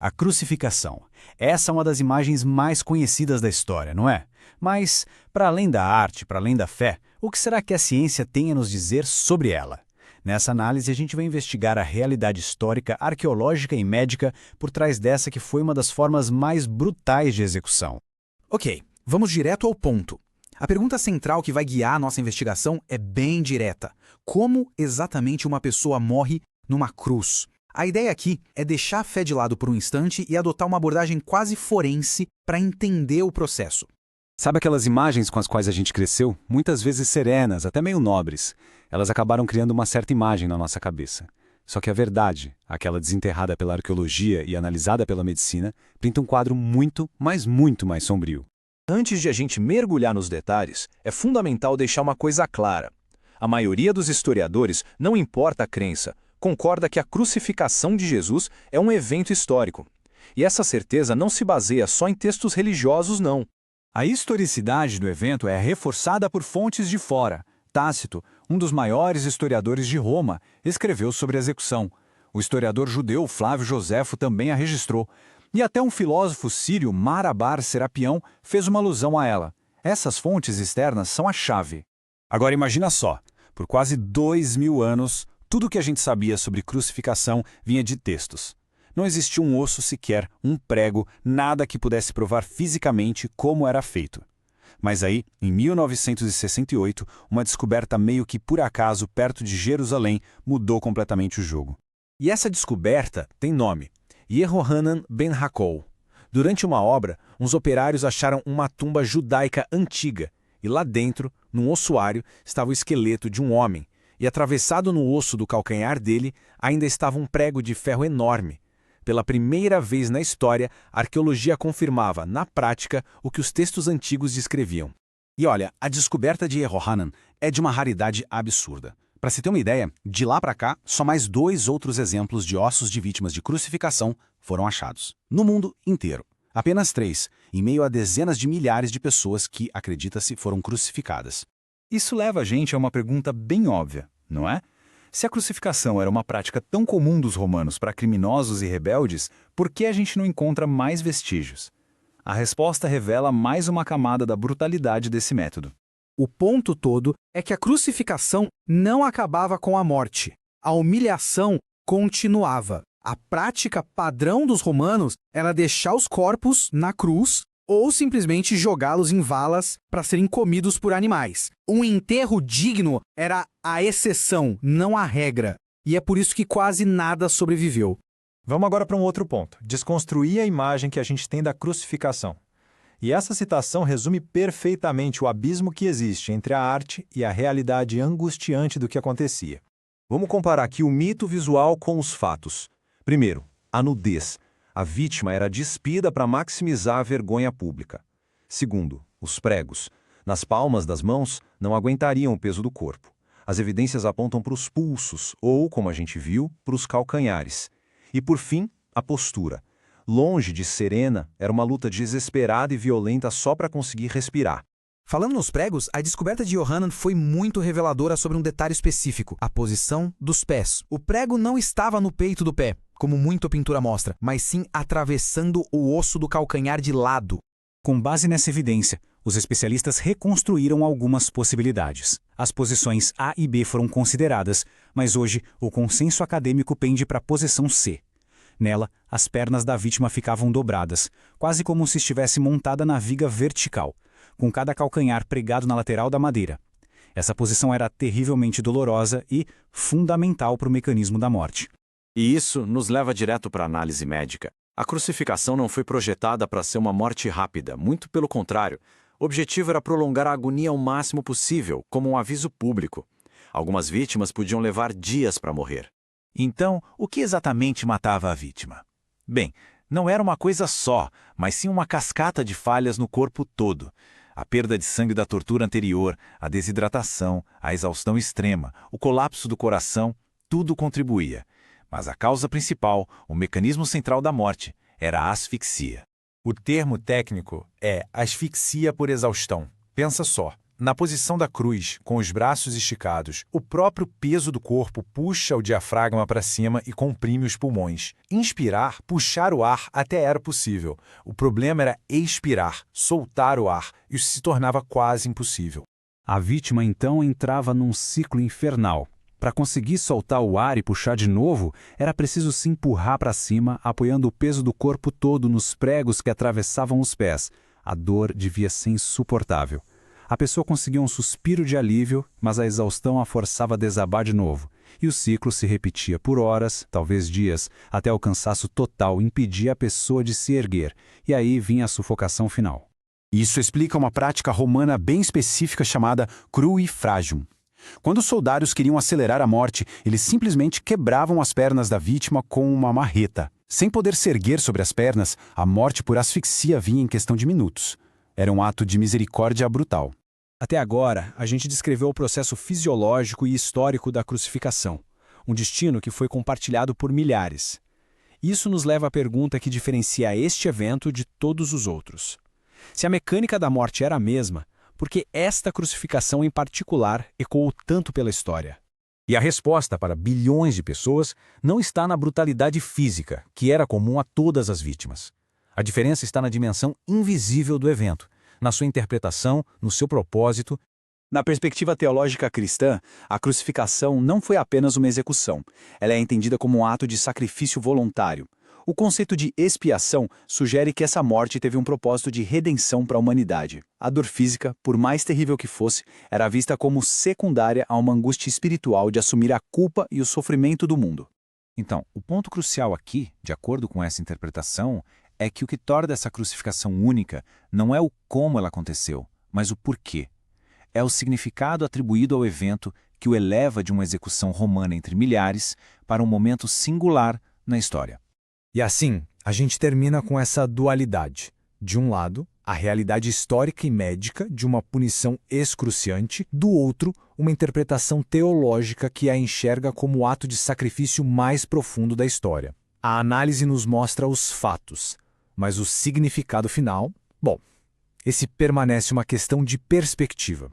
A crucificação. Essa é uma das imagens mais conhecidas da história, não é? Mas, para além da arte, para além da fé, o que será que a ciência tem a nos dizer sobre ela? Nessa análise, a gente vai investigar a realidade histórica, arqueológica e médica por trás dessa que foi uma das formas mais brutais de execução. Ok, vamos direto ao ponto. A pergunta central que vai guiar a nossa investigação é bem direta. Como exatamente uma pessoa morre numa cruz? A ideia aqui é deixar a fé de lado por um instante e adotar uma abordagem quase forense para entender o processo. Sabe aquelas imagens com as quais a gente cresceu? Muitas vezes serenas, até meio nobres. Elas acabaram criando uma certa imagem na nossa cabeça. Só que a verdade, aquela desenterrada pela arqueologia e analisada pela medicina, pinta um quadro muito, mas muito mais sombrio. Antes de a gente mergulhar nos detalhes, é fundamental deixar uma coisa clara. A maioria dos historiadores, não importa a crença, concorda que a crucificação de Jesus é um evento histórico. E essa certeza não se baseia só em textos religiosos, não. A historicidade do evento é reforçada por fontes de fora. Tácito, um dos maiores historiadores de Roma, escreveu sobre a execução. O historiador judeu Flávio Joséfo também a registrou. E até um filósofo sírio, Marabar Serapião, fez uma alusão a ela. Essas fontes externas são a chave. Agora imagina só, por quase 2000 anos, tudo o que a gente sabia sobre crucificação vinha de textos. Não existia um osso sequer, um prego, nada que pudesse provar fisicamente como era feito. Mas aí, em 1968, uma descoberta meio que por acaso perto de Jerusalém mudou completamente o jogo. E essa descoberta tem nome: Yehohanan ben Hakol. Durante uma obra, uns operários acharam uma tumba judaica antiga, e lá dentro, num ossuário, estava o esqueleto de um homem, e atravessado no osso do calcanhar dele, ainda estava um prego de ferro enorme. Pela primeira vez na história, a arqueologia confirmava, na prática, o que os textos antigos descreviam. E olha, a descoberta de Yehohanan é de uma raridade absurda. Para se ter uma ideia, de lá para cá, só mais 2 outros exemplos de ossos de vítimas de crucificação foram achados. No mundo inteiro. Apenas 3, em meio a dezenas de milhares de pessoas que, acredita-se, foram crucificadas. Isso leva a gente a uma pergunta bem óbvia, não é? Se a crucificação era uma prática tão comum dos romanos para criminosos e rebeldes, por que a gente não encontra mais vestígios? A resposta revela mais uma camada da brutalidade desse método. O ponto todo é que a crucificação não acabava com a morte. A humilhação continuava. A prática padrão dos romanos era deixar os corpos na cruz ou simplesmente jogá-los em valas para serem comidos por animais. Um enterro digno era a exceção, não a regra. E é por isso que quase nada sobreviveu. Vamos agora para um outro ponto: desconstruir a imagem que a gente tem da crucificação. E essa citação resume perfeitamente o abismo que existe entre a arte e a realidade angustiante do que acontecia. Vamos comparar aqui o mito visual com os fatos. Primeiro, a nudez. A vítima era despida para maximizar a vergonha pública. Segundo, os pregos. Nas palmas das mãos, não aguentariam o peso do corpo. As evidências apontam para os pulsos, ou, como a gente viu, para os calcanhares. E, por fim, a postura. Longe de serena, era uma luta desesperada e violenta só para conseguir respirar. Falando nos pregos, a descoberta de Yohanan foi muito reveladora sobre um detalhe específico: a posição dos pés. O prego não estava no peito do pé, como muito a pintura mostra, mas sim atravessando o osso do calcanhar de lado. Com base nessa evidência, os especialistas reconstruíram algumas possibilidades. As posições A e B foram consideradas, mas hoje o consenso acadêmico pende para a posição C. Nela, as pernas da vítima ficavam dobradas, quase como se estivesse montada na viga vertical, com cada calcanhar pregado na lateral da madeira. Essa posição era terrivelmente dolorosa e fundamental para o mecanismo da morte. E isso nos leva direto para a análise médica. A crucificação não foi projetada para ser uma morte rápida, muito pelo contrário. O objetivo era prolongar a agonia ao máximo possível, como um aviso público. Algumas vítimas podiam levar dias para morrer. Então, o que exatamente matava a vítima? Bem, não era uma coisa só, mas sim uma cascata de falhas no corpo todo. A perda de sangue da tortura anterior, a desidratação, a exaustão extrema, o colapso do coração, tudo contribuía. Mas a causa principal, o mecanismo central da morte, era a asfixia. O termo técnico é asfixia por exaustão. Pensa só, Na posição da cruz, com os braços esticados, o próprio peso do corpo puxa o diafragma para cima e comprime os pulmões. Inspirar, puxar o ar até era possível. O problema era expirar, soltar o ar, e isso se tornava quase impossível. A vítima então entrava num ciclo infernal. Para conseguir soltar o ar e puxar de novo, era preciso se empurrar para cima, apoiando o peso do corpo todo nos pregos que atravessavam os pés. A dor devia ser insuportável. A pessoa conseguia um suspiro de alívio, mas a exaustão a forçava a desabar de novo. E o ciclo se repetia por horas, talvez dias, até o cansaço total impedia a pessoa de se erguer. E aí vinha a sufocação final. Isso explica uma prática romana bem específica chamada cruifragium. Quando os soldados queriam acelerar a morte, eles simplesmente quebravam as pernas da vítima com uma marreta. Sem poder se erguer sobre as pernas, a morte por asfixia vinha em questão de minutos. Era um ato de misericórdia brutal. Até agora, a gente descreveu o processo fisiológico e histórico da crucificação, um destino que foi compartilhado por milhares. Isso nos leva à pergunta que diferencia este evento de todos os outros. Se a mecânica da morte era a mesma, por que esta crucificação em particular ecoou tanto pela história? E a resposta para bilhões de pessoas não está na brutalidade física, que era comum a todas as vítimas. A diferença está na dimensão invisível do evento, na sua interpretação, no seu propósito. Na perspectiva teológica cristã, a crucificação não foi apenas uma execução. Ela é entendida como um ato de sacrifício voluntário. O conceito de expiação sugere que essa morte teve um propósito de redenção para a humanidade. A dor física, por mais terrível que fosse, era vista como secundária a uma angústia espiritual de assumir a culpa e o sofrimento do mundo. Então, o ponto crucial aqui, de acordo com essa interpretação, é que o que torna essa crucificação única não é o como ela aconteceu, mas o porquê. É o significado atribuído ao evento que o eleva de uma execução romana entre milhares para um momento singular na história. E assim, a gente termina com essa dualidade. De um lado, a realidade histórica e médica de uma punição excruciante, do outro, uma interpretação teológica que a enxerga como o ato de sacrifício mais profundo da história. A análise nos mostra os fatos, mas o significado final, bom, esse permanece uma questão de perspectiva.